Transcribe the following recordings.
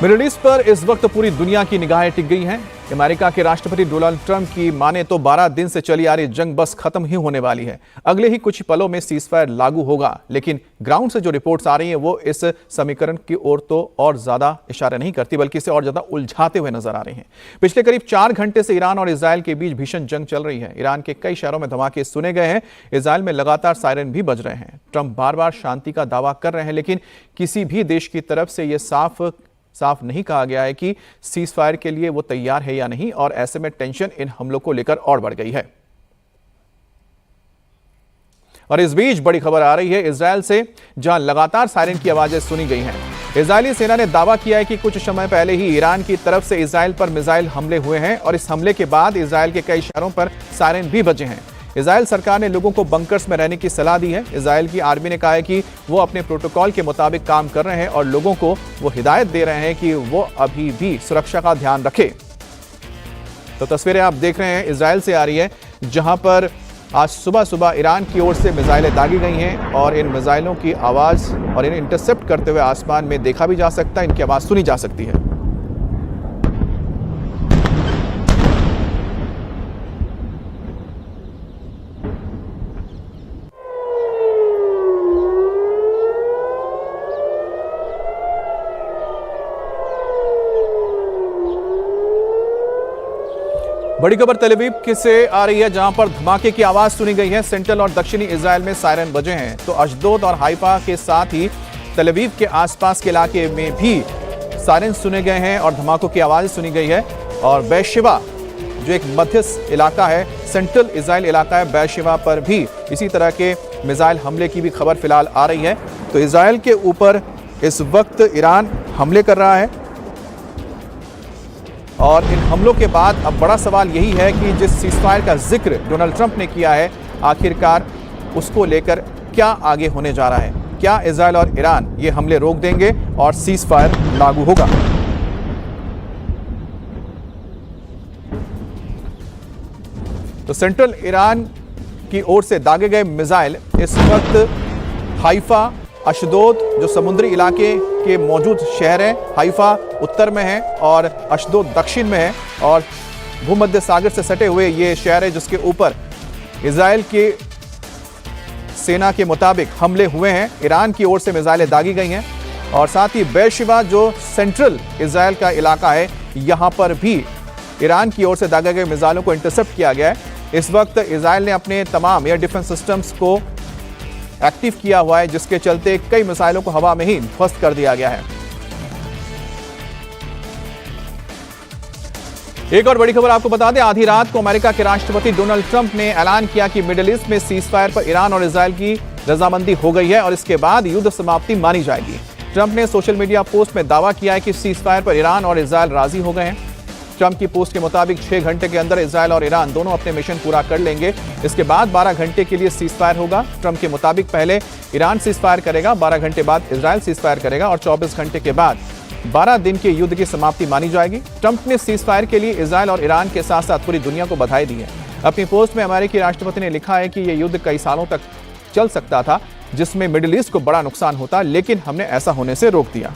Middle east पर इस वक्त पूरी दुनिया की निगाहें टिक गई हैं। अमेरिका के राष्ट्रपति डोनाल्ड ट्रंप की माने तो 12 दिन से चली आ रही जंग बस खत्म ही होने वाली है। अगले ही कुछ पलों में सीजफायर लागू होगा, लेकिन ग्राउंड से जो रिपोर्ट्स आ रही हैं वो इस समीकरण की ओर तो और ज्यादा इशारा नहीं करती, बल्कि इसे और ज्यादा उलझाते हुए नजर आ रहे हैं। पिछले करीब 4 घंटे से ईरान और इजरायल के बीच भीषण जंग चल रही है। ईरान के कई शहरों में धमाके सुने गए हैं। इजरायल में लगातार सायरन भी बज रहे हैं। ट्रंप बार बार शांति का दावा कर रहे हैं, लेकिन किसी भी देश की तरफ से यह साफ नहीं कहा गया है कि सीज फायर के लिए वो तैयार है या नहीं, और ऐसे में टेंशन इन हमलों को लेकर और बढ़ गई है। और इस बीच बड़ी खबर आ रही है इजरायल से, जहां लगातार सायरन की आवाजें सुनी गई हैं। इजरायली सेना ने दावा किया है कि कुछ समय पहले ही ईरान की तरफ से इजरायल पर मिसाइल हमले हुए हैं, और इस हमले के बाद इजरायल के कई शहरों पर सायरन भी बजे हैं। इजरायल सरकार ने लोगों को बंकर्स में रहने की सलाह दी है। इजरायल की आर्मी ने कहा है कि वो अपने प्रोटोकॉल के मुताबिक काम कर रहे हैं, और लोगों को वो हिदायत दे रहे हैं कि वो अभी भी सुरक्षा का ध्यान रखें। तो तस्वीरें आप देख रहे हैं इजरायल से आ रही है, जहां पर आज सुबह ईरान की ओर से मिसाइलें दागी गई हैं, और इन मिसाइलों की आवाज और इन्हें इंटरसेप्ट करते हुए आसमान में देखा भी जा सकता है, इनकी आवाज सुनी जा सकती है। बड़ी खबर तेल अवीव से आ रही है, जहां पर धमाके की आवाज सुनी गई है। सेंट्रल और दक्षिणी इजरायल में सायरन बजे हैं, तो अशदोद और हाइफा के साथ ही तेल अवीव के आसपास के इलाके में भी सायरन सुने गए हैं और धमाकों की आवाज सुनी गई है। और बेरशेबा जो एक मध्यस्थ इलाका है, सेंट्रल इजरायल इलाका है, बेरशेबा पर भी इसी तरह के मिसाइल हमले की भी खबर फिलहाल आ रही है। तो इजरायल के ऊपर इस वक्त ईरान हमले कर रहा है, और इन हमलों के बाद अब बड़ा सवाल यही है कि जिस सीजफायर का जिक्र डोनाल्ड ट्रंप ने किया है, आखिरकार उसको लेकर क्या आगे होने जा रहा है। क्या इजरायल और ईरान ये हमले रोक देंगे और सीजफायर लागू होगा? तो सेंट्रल ईरान की ओर से दागे गए मिसाइल इस वक्त हाइफा, अशदोद जो समुद्री इलाके के मौजूद शहर है, हाइफा उत्तर में है और अशदोद दक्षिण में है, और भूमध्य सागर से सटे हुए ये शहर है जिसके ऊपर इजरायल की सेना के मुताबिक हमले हुए हैं। ईरान की ओर से मिसाइलें दागी गई हैं, और साथ ही बेरशेबा जो सेंट्रल इजरायल का इलाका है, यहां पर भी ईरान की ओर से दागे गए मिसाइलों को इंटरसेप्ट किया गया है। इस वक्त इजरायल ने अपने तमाम एयर डिफेंस सिस्टम्स को एक्टिव किया हुआ है, जिसके चलते कई मिसाइलों को हवा में ही ध्वस्त कर दिया गया है। एक और बड़ी खबर आपको बता दें, आधी रात को अमेरिका के राष्ट्रपति डोनाल्ड ट्रंप ने ऐलान किया कि मिडिल ईस्ट में सीजफायर पर ईरान और इजरायल की रजामंदी हो गई है, और इसके बाद युद्ध समाप्ति मानी जाएगी। ट्रंप ने सोशल मीडिया पोस्ट में दावा किया है कि सीजफायर पर ईरान और इजरायल राजी हो गए हैं। ट्रंप की पोस्ट के मुताबिक 6 घंटे के अंदर इजरायल और ईरान दोनों अपने मिशन पूरा कर लेंगे। इसके बाद 12 घंटे के लिए सीजफायर होगा। ट्रंप के मुताबिक पहले ईरान सीजफायर करेगा, 12 घंटे बाद इजरायल सीजफायर करेगा, और 24 घंटे के बाद 12 दिन के युद्ध की समाप्ति मानी जाएगी। ट्रंप ने सीजफायर के लिए इजरायल और ईरान के साथ साथ पूरी दुनिया को बधाई दी है। अपनी पोस्ट में अमेरिकी राष्ट्रपति ने लिखा है कि यह युद्ध कई सालों तक चल सकता था, जिसमें मिडिल ईस्ट को बड़ा नुकसान होता, लेकिन हमने ऐसा होने से रोक दिया।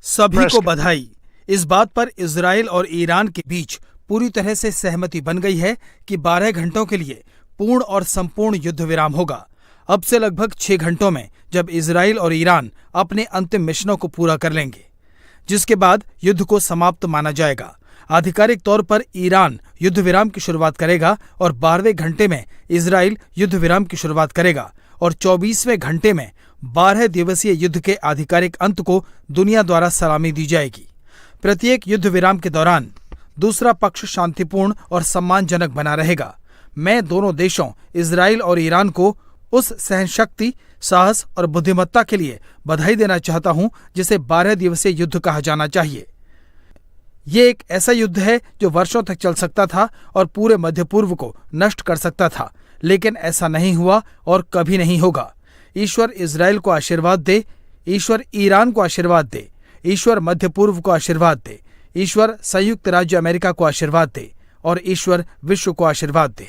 सभी को बधाई। इस बात पर इजरायल और ईरान के बीच पूरी तरह से सहमति बन गई है कि 12 घंटों के लिए पूर्ण और संपूर्ण युद्ध विराम होगा। अब से लगभग 6 घंटों में जब इजरायल और ईरान अपने अंतिम मिशनों को पूरा कर लेंगे, जिसके बाद युद्ध को समाप्त माना जाएगा। आधिकारिक तौर पर ईरान युद्ध विराम की शुरुआत करेगा, और 12वें घंटे में इजरायल युद्ध विराम की शुरुआत करेगा, और 24वें घंटे में 12 दिवसीय युद्ध के आधिकारिक अंत को दुनिया द्वारा सलामी दी जाएगी। प्रत्येक युद्ध विराम के दौरान दूसरा पक्ष शांतिपूर्ण और सम्मानजनक बना रहेगा। मैं दोनों देशों इजरायल और ईरान को उस सहनशक्ति, साहस और बुद्धिमत्ता के लिए बधाई देना चाहता हूं जिसे 12 दिवसीय युद्ध कहा जाना चाहिए। ये एक ऐसा युद्ध है जो वर्षों तक चल सकता था और पूरे मध्य पूर्व को नष्ट कर सकता था, लेकिन ऐसा नहीं हुआ और कभी नहीं होगा। ईश्वर इजरायल को आशीर्वाद दे, ईश्वर ईरान को आशीर्वाद दे, ईश्वर मध्य पूर्व को आशीर्वाद दे, ईश्वर संयुक्त राज्य अमेरिका को आशीर्वाद दे, और ईश्वर विश्व को आशीर्वाद दे।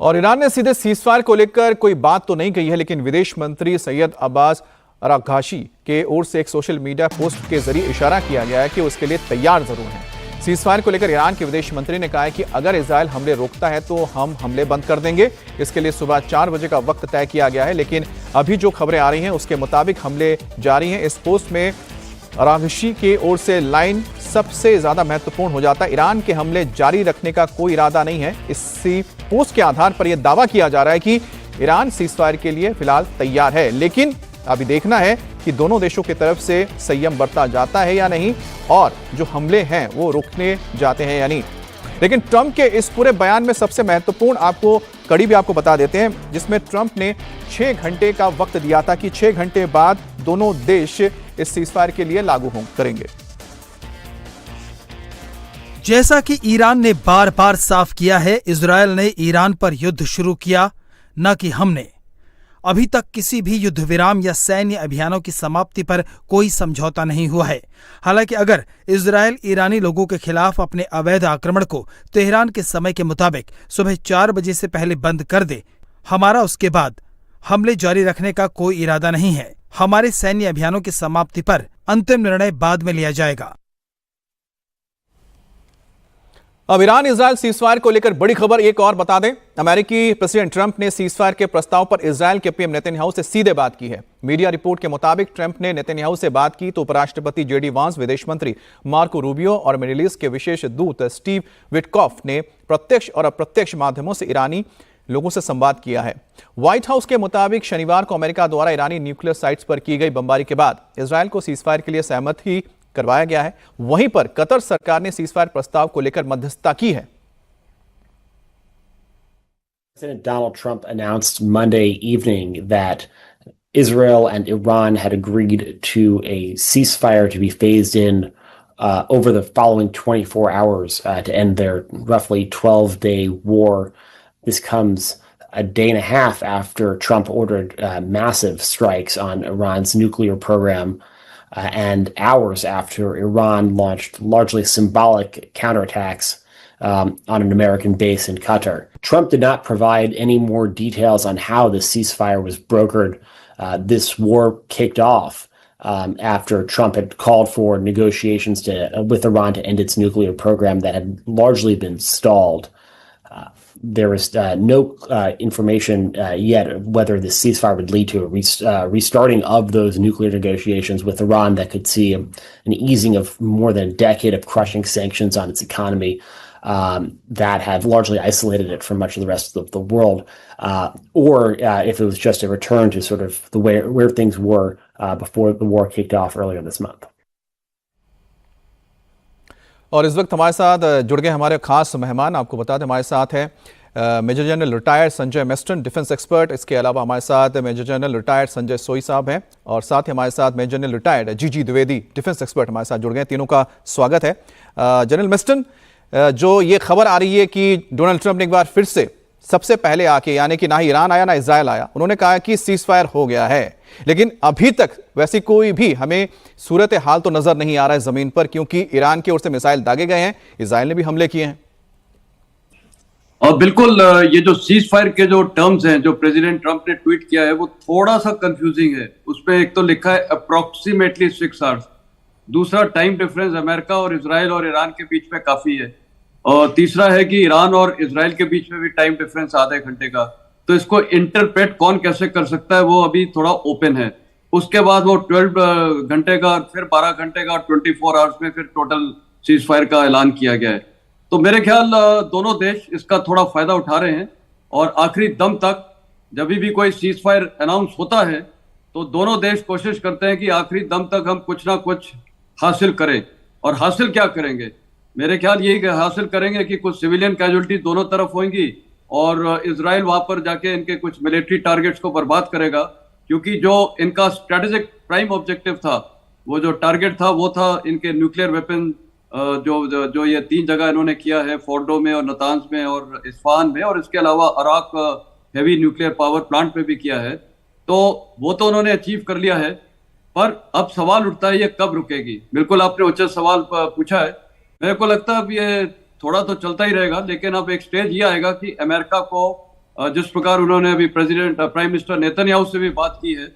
और ईरान ने सीधे सीजफायर को लेकर कोई बात तो नहीं कही है, लेकिन विदेश मंत्री सैयद अब्बास अराघाशी के ओर से एक सोशल मीडिया पोस्ट के जरिए इशारा किया गया है कि उसके लिए तैयार जरूर हैं। सीजफायर को लेकर ईरान के विदेश मंत्री ने कहा है कि अगर इजराइल हमले रोकता है तो हम हमले बंद कर देंगे। इसके लिए सुबह 4 बजे का वक्त तय किया गया है, लेकिन अभी जो खबरें आ रही हैं उसके मुताबिक हमले जारी हैं। इस पोस्ट में अराघाशी के ओर से लाइन सबसे ज्यादा महत्वपूर्ण हो जाता है। ईरान के हमले जारी रखने का कोई इरादा नहीं है। इसी पोस्ट के आधार पर यह दावा किया जा रहा है कि ईरान सीजफायर के लिए फिलहाल तैयार है, लेकिन अभी देखना है कि दोनों देशों की तरफ से संयम बरता जाता है या नहीं और जो हमले हैं वो रुकने जाते हैं या नहीं। लेकिन ट्रंप के इस पूरे बयान में सबसे महत्वपूर्ण आपको कड़ी भी आपको बता देते हैं, जिसमें ट्रंप ने 6 घंटे का वक्त दिया था कि 6 घंटे बाद दोनों देश इस सीजफायर के लिए लागू करेंगे। जैसा कि ईरान ने बार बार साफ किया है, इजरायल ने ईरान पर युद्ध शुरू किया, न कि हमने। अभी तक किसी भी युद्ध विराम या सैन्य अभियानों की समाप्ति पर कोई समझौता नहीं हुआ है। हालांकि अगर इजरायल ईरानी लोगों के खिलाफ अपने अवैध आक्रमण को तेहरान के समय के मुताबिक सुबह 4 बजे से पहले बंद कर दे, हमारा उसके बाद हमले जारी रखने का कोई इरादा नहीं है। हमारे सैन्य अभियानों की समाप्ति पर अंतिम निर्णय बाद में लिया जाएगा। अब ईरान इजरायल सीजफायर को लेकर बड़ी खबर एक और बता दें। अमेरिकी प्रेसिडेंट ट्रंप ने सीजफायर के प्रस्ताव पर इजरायल के पीएम नेतन्याहू से सीधे बात की है। मीडिया रिपोर्ट के मुताबिक ट्रंप ने नेतन्याहू से बात की तो उपराष्ट्रपति जेडी वांस, विदेश मंत्री मार्को रूबियो और मिडिल ईस्ट के विशेष दूत स्टीव विटकॉफ ने प्रत्यक्ष और अप्रत्यक्ष माध्यमों से ईरानी लोगों से संवाद किया है। व्हाइट हाउस के मुताबिक शनिवार को अमेरिका द्वारा ईरानी न्यूक्लियर साइट्स पर की गई बमबारी के बाद इजरायल को सीजफायर के लिए सहमति करवाया गया है। वहीं पर कतर सरकार ने सीजफायर प्रस्ताव को लेकर मध्यस्थता की है। President Donald Trump announced Monday evening that Israel and Iran had agreed to a ceasefire to be phased in over the following 24 hours to end their roughly 12-day war. This comes a day and a half after Trump ordered massive strikes on Iran's nuclear program and hours after Iran launched largely symbolic counterattacks on an American base in Qatar. Trump did not provide any more details on how the ceasefire was brokered. This war kicked off after Trump had called for negotiations with Iran to end its nuclear program that had largely been stalled. There was no information yet whether the ceasefire would lead to a restarting of those nuclear negotiations with Iran that could see an easing of more than a decade of crushing sanctions on its economy that have largely isolated it from much of the rest of the world, or if it was just a return to sort of the way where things were before the war kicked off earlier this month. और इस वक्त हमारे साथ जुड़ गए हमारे खास मेहमान। आपको बता दें हमारे साथ है मेजर जनरल रिटायर्ड संजय मेस्टन, डिफेंस एक्सपर्ट। इसके अलावा हमारे साथ मेजर जनरल रिटायर्ड संजय सोई साहब हैं और साथ ही हमारे साथ मेजर जनरल रिटायर्ड जीजी द्विवेदी, डिफेंस एक्सपर्ट हमारे साथ जुड़ गए। तीनों का स्वागत है। जनरल मेस्टन, जो ये खबर आ रही है कि डोनाल्ड ट्रंप ने एक बार फिर से सबसे पहले आके, यानी कि ना ही ईरान आया ना इजरायल आया, उन्होंने कहा कि सीजफायर हो गया है, लेकिन अभी तक वैसी कोई भी हमें सूरत हाल तो नजर नहीं आ रहा है जमीन पर, क्योंकि ईरान की ओर से मिसाइल दागे गए हैं, इजरायल ने भी हमले किए हैं। और बिल्कुल ये जो सीज फायर के जो टर्म्स हैं जो प्रेसिडेंट ट्रंप ने ट्वीट किया है वो थोड़ा सा कंफ्यूजिंग है। उसमें एक तो लिखा है अप्रोक्सीमेटली 6 आवर्स, दूसरा टाइम डिफरेंस अमेरिका और इजराइल और ईरान के बीच में काफी है, और तीसरा है कि ईरान और इजराइल के बीच में भी टाइम डिफरेंस आधे घंटे का। तो इसको इंटरप्रेट कौन कैसे कर सकता है वो अभी थोड़ा ओपन है। उसके बाद वो 12 घंटे का, फिर 12 घंटे का, 24 आवर्स में फिर टोटल सीज फायर का ऐलान किया गया है। तो मेरे ख्याल दोनों देश इसका थोड़ा फायदा उठा रहे हैं और आखिरी दम तक जब भी कोई सीज फायर अनाउंस होता है तो दोनों देश कोशिश करते हैं कि आखिरी दम तक हम कुछ ना कुछ हासिल करें। और हासिल क्या करेंगे? मेरे ख्याल यही हासिल करेंगे कि कुछ सिविलियन कैजुअलिटी दोनों तरफ होंगी और इजराइल वहां पर जाके इनके कुछ मिलिट्री टारगेट्स को बर्बाद करेगा, क्योंकि जो इनका स्ट्रेटेजिक प्राइम ऑब्जेक्टिव था, वो जो टारगेट था वो था इनके न्यूक्लियर वेपन जो ये 3 जगह इन्होंने किया है, फोर्डो में और नतांज में और इस्फहान में, और इसके अलावा अराक हेवी न्यूक्लियर पावर प्लांट पे भी किया है। तो वो तो उन्होंने अचीव कर लिया है, पर अब सवाल उठता है ये कब रुकेगी। बिल्कुल आपने उचित सवाल पूछा है। मेरे को लगता है अब ये थोड़ा तो चलता ही रहेगा, लेकिन अब एक स्टेज ये आएगा कि अमेरिका को जिस प्रकार उन्होंने अभी प्राइम मिनिस्टर नेतन्याहू से भी बात की है,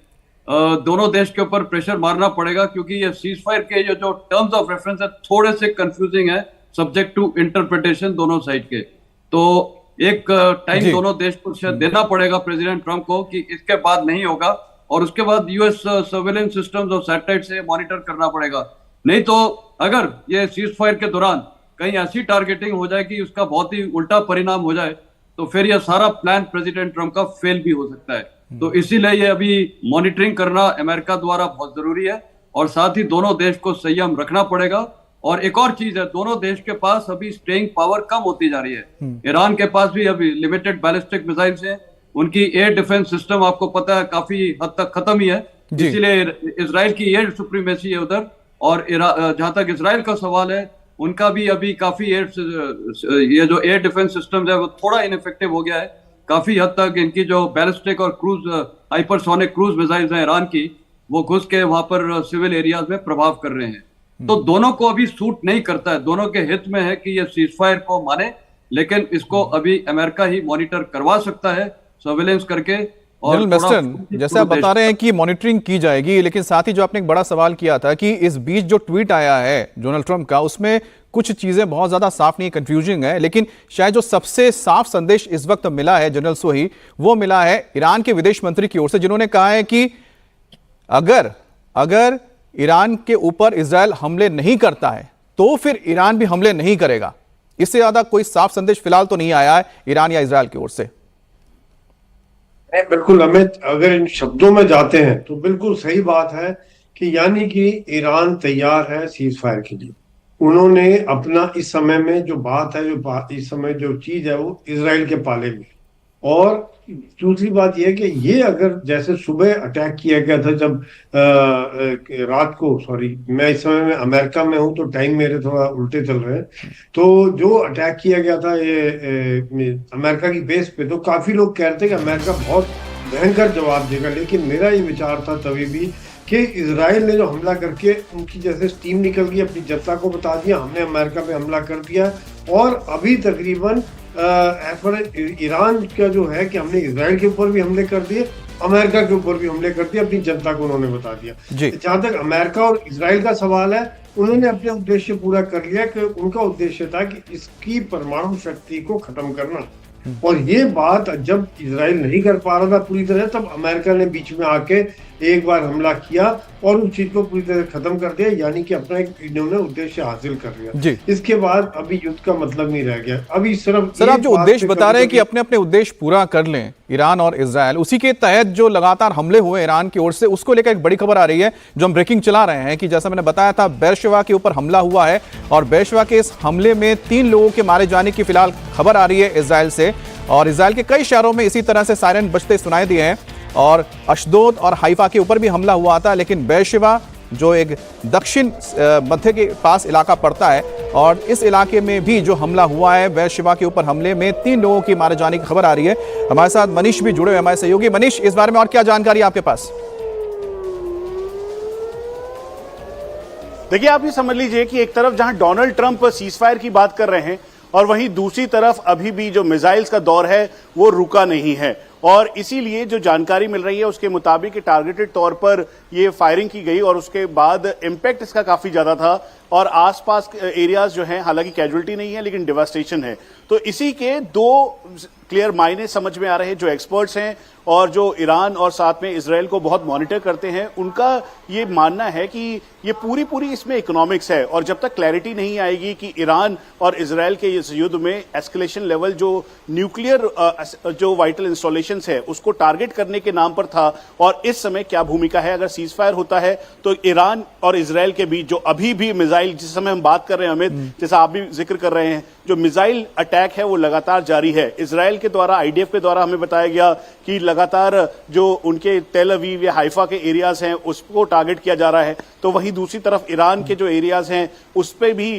दोनों देश के ऊपर प्रेशर मारना पड़ेगा, क्योंकि ये सीज फायर के जो टर्म्स ऑफ रेफरेंस है थोड़े से कंफ्यूजिंग है, सब्जेक्ट टू इंटरप्रिटेशन दोनों साइड के। तो एक टाइम दोनों देश को शायद देना पड़ेगा प्रेसिडेंट ट्रंप को कि इसके बाद नहीं होगा, और उसके बाद यूएस सर्वेलेंस सिस्टम्स और सैटेलाइट से मॉनिटर करना पड़ेगा। नहीं तो अगर ये सीज फायर के दौरान कहीं ऐसी टारगेटिंग हो जाए कि उसका बहुत ही उल्टा परिणाम हो जाए, तो फिर यह सारा प्लान प्रेसिडेंट ट्रंप का फेल भी हो सकता है। तो इसीलिए ये अभी मॉनिटरिंग करना अमेरिका द्वारा बहुत जरूरी है, और साथ ही दोनों देश को संयम रखना पड़ेगा। और एक और चीज है, दोनों देश के पास अभी स्टेइंग पावर कम होती जा रही है। ईरान के पास भी अभी लिमिटेड बैलिस्टिक मिसाइल्स हैं, उनकी एयर डिफेंस सिस्टम आपको पता है काफी हद तक खत्म ही है, इसीलिए इजराइल की एयर सुप्रीमेसी है उधर। और जहां तक इजराइल का सवाल है, उनका भी अभी काफी ये जो एयर डिफेंस सिस्टम है वो थोड़ा इनइफेक्टिव हो गया है काफी हद तक। इनकी जो बैलिस्टिक और क्रूज हाइपरसोनिक क्रूज मिसाइल्स हैं ईरान की, वो घुस के वहां पर सिविल एरियाज में प्रभाव कर रहे हैं। तो दोनों को अभी सूट नहीं करता है, दोनों के हित में है कि ये सीज फायर को माने, लेकिन इसको अभी अमेरिका ही मॉनिटर करवा सकता है सर्वेलेंस करके। और जनरल मेस्टन, जैसे आप बता रहे हैं कि मॉनिटरिंग की जाएगी, लेकिन साथ ही जो आपने एक बड़ा सवाल किया था कि इस बीच जो ट्वीट आया है डोनाल्ड ट्रंप का, उसमें कुछ चीजें बहुत ज्यादा साफ नहीं, कंफ्यूजिंग है, लेकिन शायद जो सबसे साफ संदेश इस वक्त मिला है जनरल सोही, वो मिला है ईरान के विदेश मंत्री की ओर से, जिन्होंने कहा है कि अगर ईरान के ऊपर इजराइल हमले नहीं करता है तो फिर ईरान भी हमले नहीं करेगा। इससे ज्यादा कोई साफ संदेश फिलहाल तो नहीं आया है ईरान या इजराइल की ओर से। बिल्कुल अमित, अगर इन शब्दों में जाते हैं तो बिल्कुल सही बात है कि यानी कि ईरान तैयार है सीज फायर के लिए। उन्होंने अपना इस समय में जो बात है, इस समय जो चीज है वो इजराइल के पाले में। और दूसरी बात यह है कि ये अगर जैसे सुबह अटैक किया गया था, जब रात को, सॉरी मैं इस समय में अमेरिका में हूं तो टाइम मेरे थोड़ा उल्टे चल रहे हैं, तो जो अटैक किया गया था ये अमेरिका की बेस पे, तो काफी लोग कह रहे थे कि अमेरिका बहुत भयंकर जवाब देगा। लेकिन मेरा ये विचार था तभी भी कि इजराइल ने जो हमला करके उनकी जैसे स्टीम निकल गई, अपनी जनता को बता दिया हमने अमेरिका पे हमला कर दिया। और अभी तकरीबन ईरान का जो है कि हमने इजराइल के ऊपर भी हमले कर दिए, अमेरिका के ऊपर भी हमले कर दिए, अपनी जनता को उन्होंने बता दिया। जहां तक अमेरिका और इजराइल का सवाल है, उन्होंने अपने उद्देश्य पूरा कर लिया कि उनका उद्देश्य था कि इसकी परमाणु शक्ति को खत्म करना। और ये बात जब इजराइल नहीं कर पा रहा था पूरी तरह, तब अमेरिका ने बीच में आके एक बार हमला किया और उस चीज को पूरी तरह खत्म कर दिया, यानी कि अपना इन्होंने उद्देश्य हासिल कर लिया। इसके बाद अभी युद्ध का मतलब नहीं रह गया। अभी सिर्फ सर, आप जो उद्देश्य बता रहे हैं कि अपने अपने उद्देश्य पूरा कर लें ईरान और इजराइल, उसी के तहत जो लगातार हमले हुए ईरान की ओर से, उसको लेकर एक बड़ी खबर आ रही है जो हम ब्रेकिंग चला रहे हैं कि जैसा मैंने बताया था, बेरशेवा के ऊपर हमला हुआ है और बेरशेवा के इस हमले में 3 लोगों के मारे जाने की फिलहाल खबर आ रही है इजराइल से। और इजराइल के कई शहरों में इसी तरह से सायरन बजते सुनाई दिए हैं, और अशदोद और हाइफा के ऊपर भी हमला हुआ था। लेकिन बेरशेवा जो एक दक्षिण मध्य के पास इलाका पड़ता है, और इस इलाके में भी जो हमला हुआ है, बेरशेवा के ऊपर हमले में 3 लोगों की मारे जाने की खबर आ रही है। हमारे साथ मनीष भी जुड़े हुए, हमारे सहयोगी। मनीष, इस बारे में और क्या जानकारी है आपके पास? देखिए, आप ये समझ लीजिए कि एक तरफ जहां डोनाल्ड ट्रंप सीज फायर की बात कर रहे हैं, और वहीं दूसरी तरफ अभी भी जो मिसाइल्स का दौर है वो रुका नहीं है। और इसीलिए जो जानकारी मिल रही है उसके मुताबिक टारगेटेड तौर पर ये फायरिंग की गई, और उसके बाद इम्पैक्ट इसका काफी ज्यादा था। और आसपास एरियाज जो हैं, हालांकि कैजुअलिटी नहीं है लेकिन डिवास्टेशन है। तो इसी के 2 क्लियर मायने समझ में आ रहे हैं। जो एक्सपर्ट्स हैं और जो ईरान और साथ में इजराइल को बहुत मॉनिटर करते हैं, उनका ये मानना है कि ये पूरी इसमें इकोनॉमिक्स है। और जब तक क्लैरिटी नहीं आएगी कि ईरान और इजराइल के इस युद्ध में एस्केलेशन लेवल जो न्यूक्लियर जो वाइटल इंस्टॉलेशंस है उसको टारगेट करने के नाम पर था, और इस समय क्या भूमिका है अगर सीज फायर होता है तो ईरान और इजराइल के बीच जो अभी भी मिसाइल, जिस समय हम बात कर रहे हैं अमित, जैसा आप भी जिक्र कर रहे हैं, जो मिसाइल अटैक है वो लगातार जारी है। इजराइल के द्वारा, आईडीएफ के द्वारा हमें बताया गया कि लगातार जो उनके तेल अवीव या हाइफा के एरियाज हैं उसको टारगेट किया जा रहा है। तो वहीं दूसरी तरफ ईरान के जो एरियाज हैं उस पर भी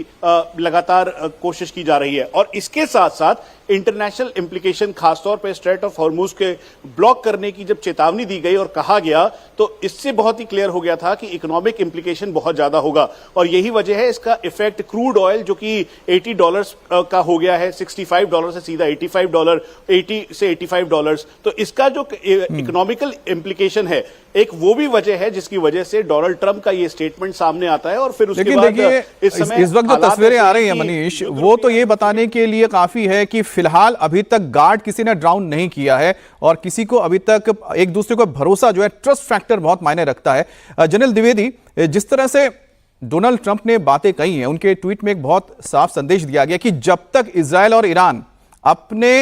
लगातार कोशिश की जा रही है। और इसके साथ साथ इंटरनेशनल इंप्लीकेशन, खासतौर पर स्ट्रेट ऑफ हॉर्मुज के ब्लॉक करने की जब चेतावनी दी गई और कहा गया, तो इससे बहुत ही क्लियर हो गया था कि इकोनॉमिक इंप्लीकेशन बहुत ज्यादा होगा। और यही वजह है इसका इफेक्ट क्रूड ऑयल जो कि $80 का हो गया है, $65 से सीधा $85, 80 से $85। तो इसका जो इकोनॉमिकल इंप्लीकेशन है, एक वो भी वजह है जिसकी वजह से डोनाल्ड ट्रंप का ये स्टेटमेंट सामने आता है। और फिर उसके बाद इस वक्त जो तस्वीरें आ रही हैं मनीष, वो तो ये बताने के लिए काफी है कि फिलहाल अभी तक गार्ड किसी ने डाउन नहीं किया है और किसी को अभी तक एक दूसरे को भरोसा जो है, ट्रस्ट फैक्टर बहुत मायने रखता है। जनरल द्विवेदी, जिस तरह से डोनाल्ड ट्रंप ने बातें कही हैं, उनके ट्वीट में एक बहुत साफ संदेश दिया गया कि जब तक इजरायल और ईरान अपने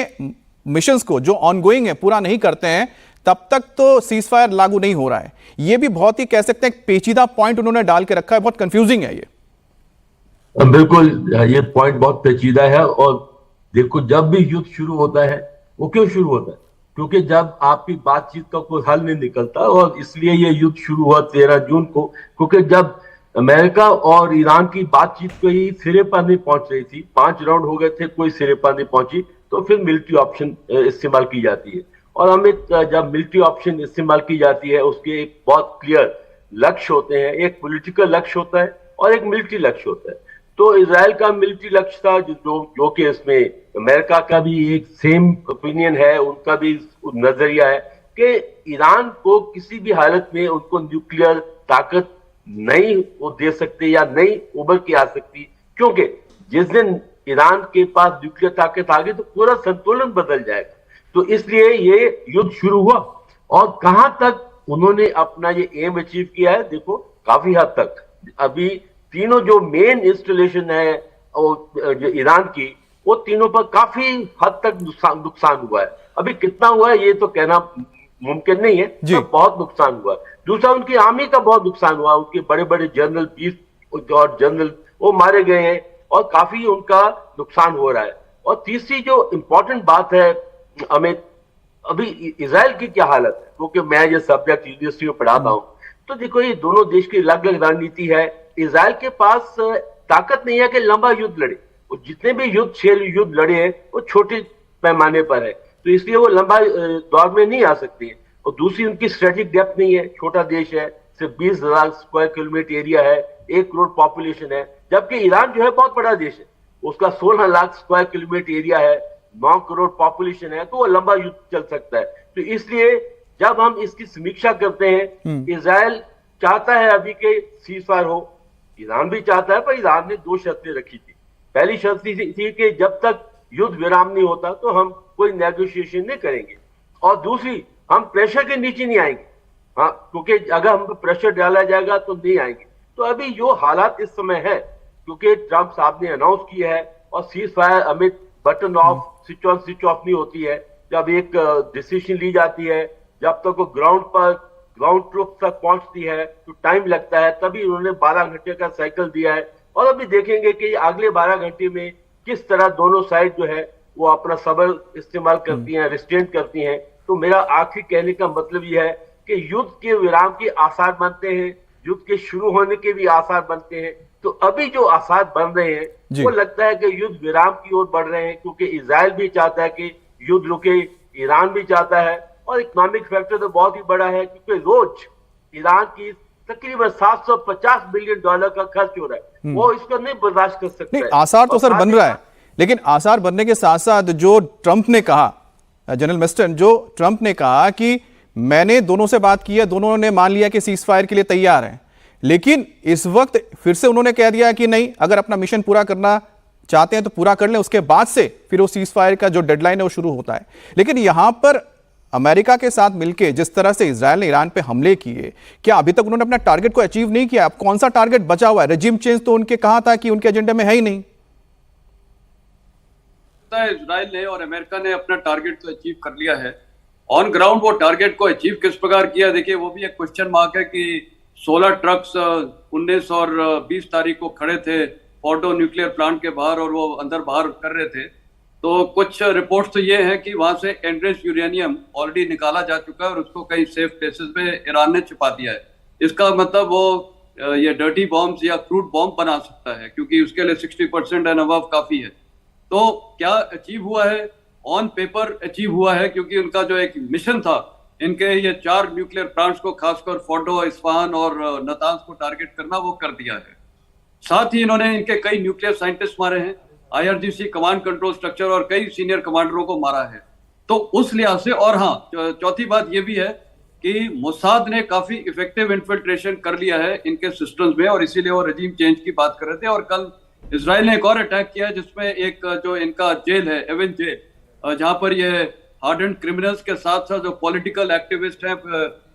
मिशंस को जो ऑनगोइंग है पूरा नहीं करते हैं, तब तक तो सीज फायर लागू नहीं हो रहा है। ये भी बहुत ही कह सकते हैं पेचीदा पॉइंट उन्होंने डाल के रखा है, बहुत कंफ्यूजिंग है ये। बिल्कुल, ये पॉइंट बहुत पेचीदा है। और देखो, जब भी युद्ध शुरू होता है, वो क्यों शुरू होता है? क्योंकि जब आपकी बातचीत का कोई हल नहीं निकलता, और इसलिए ये युद्ध शुरू हुआ 13 जून को, क्योंकि जब अमेरिका और ईरान की बातचीत कोई सिरे पर नहीं पहुंच रही थी, 5 राउंड हो गए थे, कोई सिरे पर नहीं पहुंची, तो फिर मिलिट्री ऑप्शन इस्तेमाल की जाती है। और हमें जब मिलिट्री ऑप्शन इस्तेमाल की जाती है, उसके एक बहुत क्लियर लक्ष्य होते हैं। एक पॉलिटिकल लक्ष्य होता है और एक मिलिट्री लक्ष्य होता है। तो इजराइल का मिलिट्री लक्ष्य था, जो कि इसमें अमेरिका का भी एक सेम ओपिनियन है, उनका भी नजरिया है कि ईरान को किसी भी हालत में उनको न्यूक्लियर ताकत नहीं वो दे सकते या नहीं उभर के आ सकती, क्योंकि जिस दिन ईरान के पास न्यूक्लियर ताकत आ गई तो पूरा संतुलन बदल जाएगा। तो इसलिए ये युद्ध शुरू हुआ। और कहां तक उन्होंने अपना ये एम अचीव किया है, देखो काफी हद तक। अभी तीनों जो मेन इंस्टॉलेशन है जो ईरान की, वो तीनों पर काफी हद तक नुकसान हुआ है। अभी कितना हुआ है ये तो कहना मुमकिन नहीं है, तो बहुत नुकसान हुआ है। दूसरा, उनकी आर्मी का बहुत नुकसान हुआ, उनके बड़े बड़े जनरल, 20 और जनरल वो मारे गए हैं और काफी उनका नुकसान हो रहा है। और तीसरी जो इंपॉर्टेंट बात है अमित, अभी इजराइल की क्या हालत है, क्योंकि मैं ये सब्जेक्ट यूनिवर्सिटी में पढ़ाता हूँ। तो देखो, ये दोनों देश की अलग अलग रणनीति है। इजराइल के पास ताकत नहीं है कि लंबा युद्ध लड़े, और जितने भी युद्ध लड़े हैं वो छोटे पैमाने पर है, तो इसलिए वो लंबा दौर में नहीं आ सकती है। और दूसरी, उनकी स्ट्रेटेजिक डेप्थ नहीं है, छोटा देश है, सिर्फ 20,000 स्क्वायर किलोमीटर एरिया है, 1 करोड़ पॉपुलेशन है। जबकि ईरान जो है बहुत बड़ा देश है, उसका 16 लाख स्क्वायर किलोमीटर एरिया है, 9 करोड़ पॉपुलेशन है, तो वो लंबा युद्ध चल सकता है। तो इसलिए जब हम इसकी समीक्षा करते हैं, इजराइल चाहता है अभी के सीज फायर हो, ईरान भी चाहता है, पर ईरान ने 2 शर्तें रखी थी। पहली शर्त थी कि जब तक युद्ध विराम नहीं होता तो हम कोई नेगोशिएशन नहीं करेंगे, और दूसरी, हम प्रेशर के नीचे नहीं आएंगे। हाँ, क्योंकि अगर हम प्रेशर डाला जाएगा तो नहीं आएंगे। तो अभी जो हालात इस समय है, क्योंकि ट्रंप साहब ने अनाउंस किया है, और cease fire Amit button of, switch on switch off नहीं होती है। जब एक डिसीजन ली जाती है, जब तक वो ग्राउंड ट्रूप तक पहुंचती है तो टाइम लगता है। तभी उन्होंने 12 घंटे का साइकिल दिया है, और अभी देखेंगे कि अगले 12 घंटे में किस तरह दोनों साइड जो है वो अपना सबर इस्तेमाल करती हैं, रिस्ट्रेंट करती हैं। तो मेरा आखिरी कहने का मतलब यह है कि युद्ध के विराम के आसार बनते हैं, युद्ध के शुरू होने के भी आसार बनते हैं। तो अभी जो आसार बन रहे हैं वो लगता है कि युद्ध विराम की ओर बढ़ रहे हैं, क्योंकि इजराइल भी चाहता है कि युद्ध रुके, ईरान भी चाहता है, और इकोनॉमिक फैक्टर तो बहुत ही बड़ा है, क्योंकि रोज ईरान की तकरीबन $750 बिलियन का खर्च हो रहा है, वो इसको नहीं बर्दाश्त कर सकते। नहीं, आसार तो सर बन रहा है, लेकिन आसार बनने के साथ साथ जो ट्रंप ने कहा, जनरल मिस्टन, जो ट्रंप ने कहा कि मैंने दोनों से बात की है, दोनों ने मान लिया कि सीज फायर के लिए तैयार हैं, लेकिन इस वक्त फिर से उन्होंने कह दिया कि नहीं, अगर अपना मिशन पूरा करना चाहते हैं तो पूरा कर लें, उसके बाद से फिर वो सीज फायर का जो डेडलाइन है वो शुरू होता है। लेकिन यहां पर अमेरिका के साथ मिलकर जिस तरह से इजराइल ने ईरान पे हमले किए, क्या अभी तक उन्होंने अपना टारगेट को अचीव नहीं किया? अब कौन सा टारगेट बचा हुआ है? रेजिम चेंज तो उनके कहा था कि उनके एजेंडे में है ही नहीं। इजराइल ने और अमेरिका ने अपना टारगेट तो अचीव कर लिया है। ऑन ग्राउंड वो टारगेट को अचीव किस प्रकार किया, देखिए वो भी एक क्वेश्चन मार्क है कि 16 ट्रक्स 19 और 20 तारीख को खड़े थे फोर्डो न्यूक्लियर प्लांट के बाहर, और वो अंदर बाहर कर रहे थे। तो कुछ रिपोर्ट्स तो ये हैं कि वहां से एनरिच्ड यूरेनियम ऑलरेडी निकाला जा चुका है और उसको कई सेफ प्लेसेस में ईरान ने छिपा दिया है। इसका मतलब वो ये डर्टी बॉम्ब्स या क्रूड बॉम्ब बना सकता है, क्योंकि उसके लिए 60% एंड अबव काफी है। तो क्या अचीव हुआ है? ऑन पेपर अचीव हुआ है, क्योंकि उनका जो एक मिशन था, इनके ये 4 न्यूक्लियर प्लांट्स को, खासकर फोर्डो, इस्फहान और नतांज को टारगेट करना, वो कर दिया है। साथ ही इन्होंने इनके कई न्यूक्लियर साइंटिस्ट मारे हैं, IRGC कमांड कंट्रोल स्ट्रक्चर और कई सीनियर कमांडरों को मारा है। तो उस लिहाज से, और हाँ, चौथी बात ये भी है कि मोसाद ने काफी इफेक्टिव इन्फिल्ट्रेशन कर लिया है इनके सिस्टम्स में, और इसीलिए वो रजीम चेंज की बात कर रहे थे। और कल इजराइल ने एक और अटैक किया, जिसमें एक जो इनका जेल है, एवन जेल, जहां पर ये हार्डेंड क्रिमिनल्स के साथ साथ जो पॉलिटिकल एक्टिविस्ट हैं,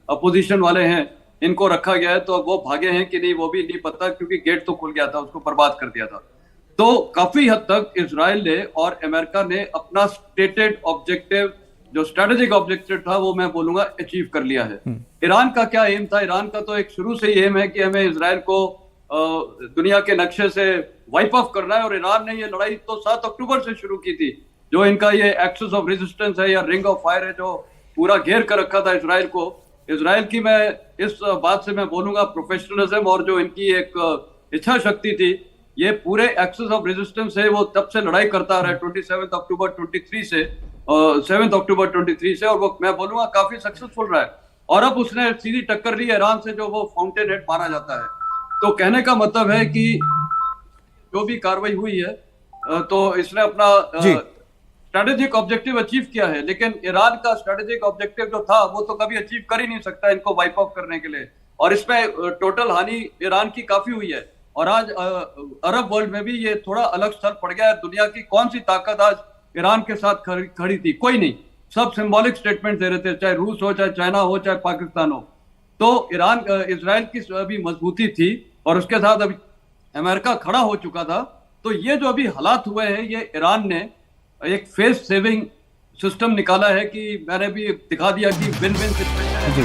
अपोजिशन वाले हैं, इनको रखा गया है। तो वो भागे हैं कि नहीं वो भी नहीं पता, क्योंकि गेट तो खुल गया था, उसको बर्बाद कर दिया था। तो काफी हद तक इजराइल ने और अमेरिका ने अपना स्टेटेड ऑब्जेक्टिव, जो स्ट्रेटेजिक ऑब्जेक्टिव था, वो मैं बोलूंगा अचीव कर लिया है। ईरान का क्या एम था? ईरान का तो एक शुरू से ही एम है कि हमें इजराइल को दुनिया के नक्शे से वाइप ऑफ करना है। और ईरान ने ये लड़ाई तो 7 अक्टूबर से शुरू की थी। जो इनका ये एक्सेस ऑफ रेजिस्टेंस है या रिंग ऑफ फायर है, जो पूरा घेर कर रखा था इजराइल को, इजराइल की मैं इस बात से मैं बोलूंगा प्रोफेशनलिज्म और जो इनकी एक इच्छा शक्ति थी, ये पूरे एक्सेस ऑफ रेजिस्टेंस है, वो तब से लड़ाई करता रहा है 27 अक्टूबर 23 से 7 अक्टूबर 23 से, और वो मैं बोलूंगा काफी सक्सेसफुल रहा है। और अब उसने सीधी टक्कर ली ईरान से, जो वो फाउंटेन हेड माना जाता है। तो कहने का मतलब है कि जो भी कार्रवाई हुई है, तो इसने अपना स्ट्रेटेजिक ऑब्जेक्टिव अचीव किया है। लेकिन ईरान का स्ट्रेटेजिक ऑब्जेक्टिव जो था, वो तो कभी अचीव कर ही नहीं सकता इनको वाइप ऑफ करने के लिए। और इसमें टोटल हानि ईरान की काफी हुई है। और आज अरब वर्ल्ड में भी ये थोड़ा अलग स्थल पड़ गया है। दुनिया की कौन सी ताकत आज ईरान के साथ खड़ी थी? कोई नहीं। सब सिंबॉलिक स्टेटमेंट दे रहे थे, चाहे रूस हो, चाहे चाइना हो, चाहे पाकिस्तान हो। तो ईरान, इजराइल की अभी मजबूती थी, और उसके साथ अभी अमेरिका खड़ा हो चुका था। तो ये जो अभी हालात हुए हैं, ये ईरान ने एक फेस सेविंग सिस्टम निकाला है कि मैंने भी दिखा दिया कि विन विन सिचुएशन है।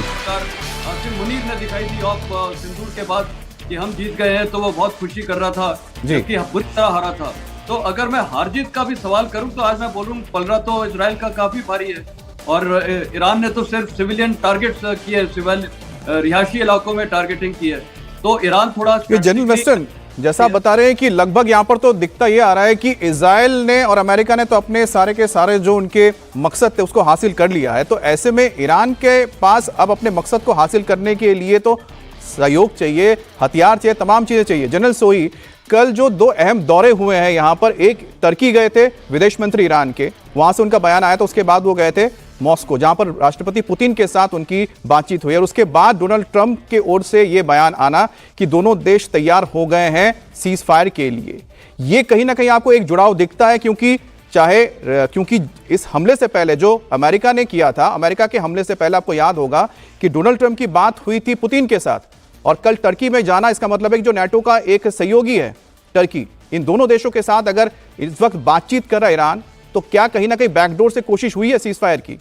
आसिम मुनीर ने दिखाई दी ऑफ सिंदूर के बाद कि हम जीत गए हैं, तो वो बहुत खुशी कर रहा था, जबकि बुरी तरह हारा था। तो अगर मैं हार जीत का भी सवाल करूं, तो आज मैं बोलूं पलड़ा तो इजराइल का काफी भारी है। और ईरान ने तो सिर्फ सिविलियन टारगेट्स किए, सिविल रिहायशी इलाकों में टारगेटिंग की है। तो ईरान थोड़ा जनरल वेस्टर्न, जैसा आप बता रहे हैं कि लगभग यहाँ पर तो दिखता ये आ रहा है कि इजराइल ने और अमेरिका ने तो अपने सारे के सारे जो उनके मकसद थे उसको हासिल कर लिया है। तो ऐसे में ईरान के पास अब अपने मकसद को हासिल करने के लिए तो सहयोग चाहिए, हथियार चाहिए, तमाम चीजें चाहिए। जनरल सोई, कल जो 2 अहम दौरे हुए हैं यहाँ पर, एक टर्की गए थे विदेश मंत्री ईरान के, वहां से उनका बयान आया, तो उसके बाद वो गए थे मॉस्को, जहां पर राष्ट्रपति पुतिन के साथ उनकी बातचीत हुई। और उसके बाद डोनाल्ड ट्रंप के ओर से ये बयान आना कि दोनों देश तैयार हो गए हैं सीज फायर के लिए। ये कहीं ना कहीं आपको एक जुड़ाव दिखता है, क्योंकि इस हमले से पहले जो अमेरिका ने किया था, अमेरिका के हमले से पहले आपको याद होगा कि डोनाल्ड ट्रंप की बात हुई थी पुतिन के साथ, और कल टर्की में जाना, इसका मतलब है कि जो नाटो का एक सहयोगी है टर्की, इन दोनों देशों के साथ अगर इस वक्त बातचीत कर रहा है ईरान, तो क्या कहीं ना कहीं बैकडोर से कोशिश हुई है सीज फायर की?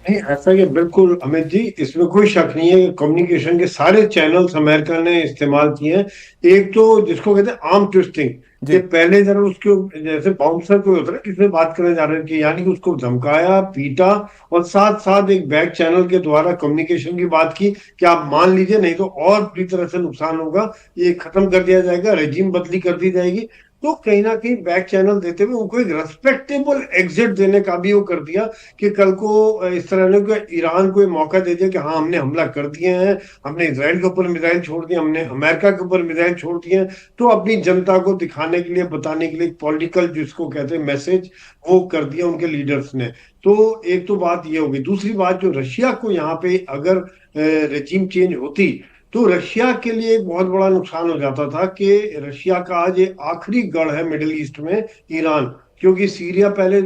नहीं, ऐसा कि बिल्कुल अमित जी, इसमें कोई शक नहीं है। कम्युनिकेशन के सारे चैनल्स अमेरिका ने इस्तेमाल किए हैं। एक तो जिसको कहते हैं आर्म ट्विस्टिंग, कि पहले जरा उसके जैसे बाउंसर कोई होता है किससे बात करने जा रहे थे, यानी कि उसको धमकाया, पीटा, और साथ साथ एक बैक चैनल के द्वारा कम्युनिकेशन की बात की कि आप मान लीजिए, नहीं तो और बुरी तरह से नुकसान होगा, ये खत्म कर दिया जाएगा, रेजिम बदली कर दी जाएगी। तो कहीं ना कहीं बैक चैनल देते हुए उनको एक रेस्पेक्टेबल एग्जिट देने का भी वो कर दिया कि कल को इस तरह ने ईरान को मौका दे दिया कि हाँ, हमने हमला कर दिए हैं, हमने इजराइल के ऊपर मिसाइल छोड़ दिए, हमने अमेरिका के ऊपर मिसाइल छोड़ दिए हैं। तो अपनी जनता को दिखाने के लिए, बताने के लिए, पॉलिटिकल जिसको कहते हैं मैसेज, वो कर दिया उनके लीडर्स ने। तो एक तो बात ये होगी। दूसरी बात, जो रशिया को यहाँ पे अगर रेजिम चेंज होती, तो रशिया के लिए एक बहुत बड़ा नुकसान हो जाता था कि रशिया का आज ये आखिरी गढ़ है मिडिल ईस्ट में ईरान, क्योंकि सीरिया पहले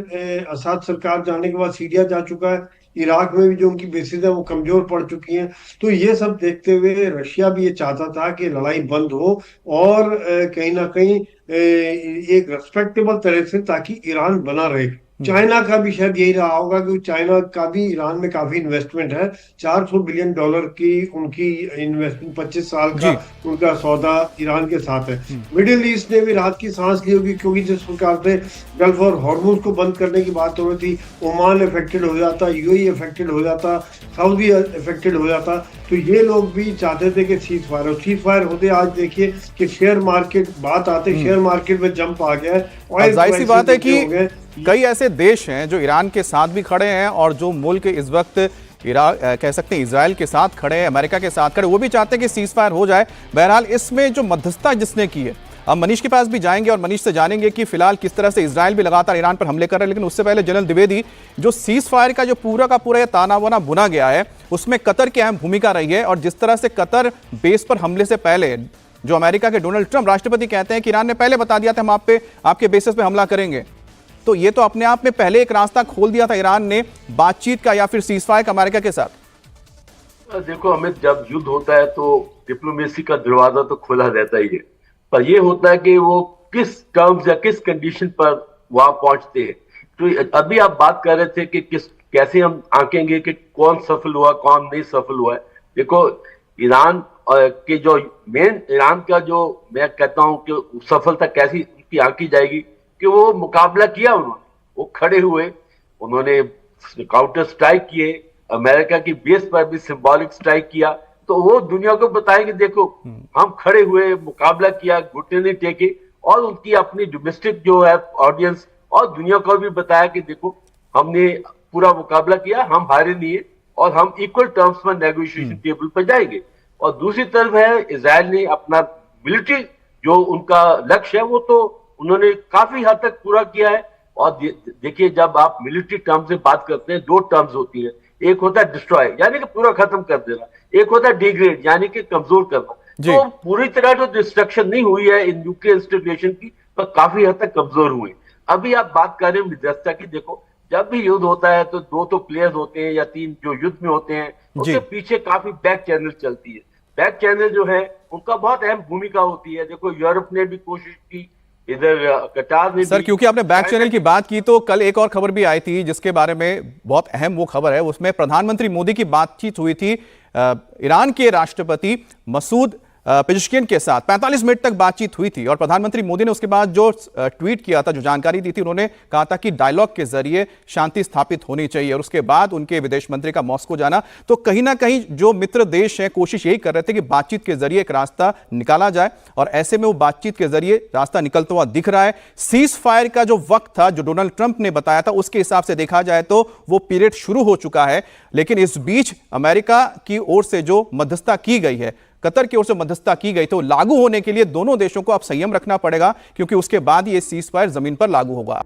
असद सरकार जाने के बाद सीरिया जा चुका है, इराक में भी जो उनकी बेसिस है वो कमजोर पड़ चुकी हैं। तो ये सब देखते हुए रशिया भी ये चाहता था कि लड़ाई बंद हो, और कहीं ना कहीं एक रेस्पेक्टेबल तरह से, ताकि ईरान बना रहे। चाइना का भी शायद यही रहा होगा कि चाइना का भी ईरान में काफी इन्वेस्टमेंट है। $400 बिलियन की उनकी इन्वेस्टमेंट, 25 साल का उनका सौदा ईरान के साथ है। मिडिल ईस्ट ने भी राहत की सांस ली होगी, क्योंकि जिस प्रकार से गल्फ और हॉर्मुज को बंद करने की बात हो रही थी, ओमान अफेक्टेड हो जाता, यूएई अफेक्टेड हो जाता, सऊदी अफेक्टेड हो जाता, तो ये लोग भी चाहते थे कि सीज फायर होते। आज देखिए कि शेयर मार्केट बात आते, शेयर मार्केट में जंप आ गया है। जाहिर सी बात है कि कई ऐसे देश हैं जो ईरान के साथ भी खड़े हैं और जो मुल्क इस वक्त कह सकते हैं इजराइल के साथ खड़े हैं, अमेरिका के साथ खड़े, वो भी चाहते हैं कि सीज फायर हो जाए। बहरहाल इसमें जो मध्यस्थता जिसने की है, अब मनीष के पास भी जाएंगे और मनीष से जानेंगे कि फिलहाल किस तरह से इजराइल भी लगातार ईरान पर हमले कर रहा है। लेकिन उससे पहले जनरल द्विवेदी, जो सीज फायर का जो पूरा का पूरा ताना बाना बुना गया है, उसमें कतर की अहम भूमिका रही है। और जिस तरह से कतर बेस पर हमले से पहले जो अमेरिका के डोनाल्ड ट्रंप राष्ट्रपति कहते हैं कि ईरान ने पहले बता दिया था हम आप पे आपके बेसिस पे हमला करेंगे, तो ये तो अपने आप में पहले एक रास्ता खोल दिया था ईरान ने बातचीत का या फिर सीजफायर का अमेरिका के साथ। देखो अमित, जब युद्ध होता है तो डिप्लोमेसी का दरवाजा तो खुला रहता ही है, पर ये होता है कि वो किस टर्म्स या किस कंडीशन पर वहां पहुंचते हैं। तो अभी आप बात कर रहे थे कि कैसे हम आंकेंगे कि कौन सफल हुआ कौन नहीं सफल हुआ है। देखो ईरान के जो मेन ईरान का जो मैं कहता हूं कि सफलता कैसी उनकी आंकी जाएगी कि वो मुकाबला किया, वो खड़े हुए, उन्होंने काउंटर स्ट्राइक किए, अमेरिका की बेस पर भी सिंबॉलिक स्ट्राइक किया, तो वो दुनिया को बताएंगे देखो हम खड़े हुए, मुकाबला किया, घुटने नहीं टेके, और उनकी अपनी डोमेस्टिक जो है ऑडियंस और दुनिया को भी बताया कि देखो हमने पूरा मुकाबला किया, हम हारे नहीं है और हम इक्वल टर्म्स पर नेगोशिएशन टेबल पर जाएंगे। और दूसरी तरफ है इजराइल ने अपना मिलिट्री जो उनका लक्ष्य है वो तो उन्होंने काफी हद तक पूरा किया है। और देखिए जब आप मिलिट्री टर्म से बात करते हैं, दो टर्म्स होती है, एक होता है डिस्ट्रॉय यानी कि पूरा खत्म कर देना, एक होता है डिग्रेड यानी कि कमजोर करना। तो पूरी तरह जो डिस्ट्रक्शन नहीं हुई है इन न्यूक्लियर इंस्टॉलेशन की, पर काफी हद तक कमजोर हुए। अभी आप बात कर रहे हैं मध्यस्थता की, देखो जब भी युद्ध होता है तो दो तो प्लेयर्स होते हैं या तीन जो युद्ध में होते हैं, उसके पीछे काफी बैक चैनल चलती है। बैक चैनल जो है उनका बहुत अहम भूमिका होती है। देखो यूरोप ने भी कोशिश की, इधर कतार ने सर भी, क्योंकि आपने बैक चैनल की बात की तो कल एक और खबर भी आई थी जिसके बारे में बहुत अहम वो खबर है, उसमें प्रधानमंत्री मोदी की बातचीत हुई थी ईरान के राष्ट्रपति मसूद पेजेश्किन के साथ। 45 मिनट तक बातचीत हुई थी और प्रधानमंत्री मोदी ने उसके बाद जो ट्वीट किया था, जो जानकारी दी थी, उन्होंने कहा था कि डायलॉग के जरिए शांति स्थापित होनी चाहिए। और उसके बाद उनके विदेश मंत्री का मॉस्को जाना, तो कहीं ना कहीं जो मित्र देश हैं कोशिश यही कर रहे थे कि बातचीत के जरिए एक रास्ता निकाला जाए, और ऐसे में वो बातचीत के जरिए रास्ता निकलता हुआ दिख रहा है। सीज फायर का जो वक्त था जो डोनाल्ड ट्रंप ने बताया था, उसके हिसाब से देखा जाए तो वो पीरियड शुरू हो चुका है। लेकिन इस बीच अमेरिका की ओर से जो मध्यस्थता की गई है, कतर की ओर से मध्यस्थता की गई, तो लागू होने के लिए दोनों देशों को अब संयम रखना पड़ेगा, क्योंकि उसके बाद ये सीज फायर जमीन पर लागू होगा।